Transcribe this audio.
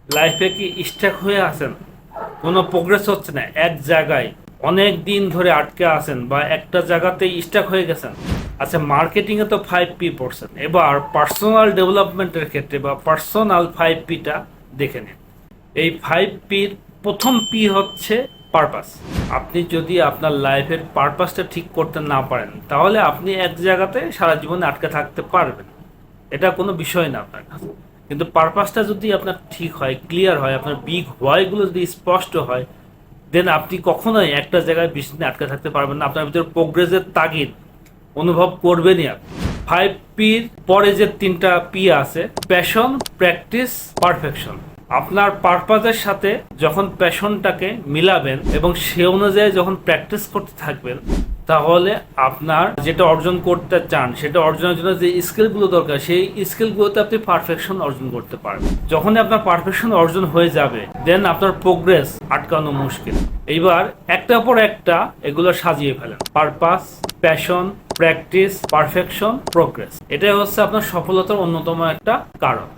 লাইফে কি স্টাক হয়ে আছেন, কোনো প্রোগ্রেস হচ্ছে না, এক জায়গায় অনেক দিন ধরে আটকে আছেন বা একটা জায়গাতেই স্টাক হয়ে গেছেন? আচ্ছা, মার্কেটিংয়ে তো 5P পড়ছেন, এবার পার্সোনাল ডেভেলপমেন্টের ক্ষেত্রে বা পার্সোনাল 5Pটা দেখে নিন। এই 5Pর প্রথম পি হচ্ছে পারপাস। আপনি যদি আপনার লাইফের পারপাসটা ঠিক করতে না পারেন, তাহলে আপনি এক জায়গাতে সারা জীবনে আটকে থাকতে পারবেন, এটা কোনো বিষয় না আপনার কাছে। কিন্তু পারপাসটা যদি আপনার ঠিক হয়, ক্লিয়ার হয়, আপনার বিগ হোয়াইগুলো যদি স্পষ্ট হয়, দেন আপনি কখনোই একটা জায়গায় বেশি দিন আটকে থাকতে পারবেন না। আপনার ভিতরে প্রোগ্রেসের তাগিদ অনুভব করবেনই আপনি। 5Pর পরে যে 3টা পি আছে, প্যাশন, প্র্যাকটিস, পারফেকশন। আপনার পারপাসের সাথে যখন প্যাশনটাকে মিলাবেন এবং সে অনুযায়ী যখন প্র্যাকটিস করতে থাকবেন, তাহলে আপনার যেটা অর্জন করতে চান সেটা অর্জনের জন্য যে স্কিলগুলো দরকার, সেই স্কিলগুলোতে আপনি পারফেকশন অর্জন করতে পারবেন। যখনই আপনার পারফেকশন অর্জন হয়ে যাবে, দেন আপনার প্রোগ্রেস আটকানো মুশকিল। এইবার একটার পর একটা এগুলো সাজিয়ে ফেলেন: purpose, passion, practice, perfection, progress. এটাই হচ্ছে আপনার সফলতার অন্যতম একটা কারণ।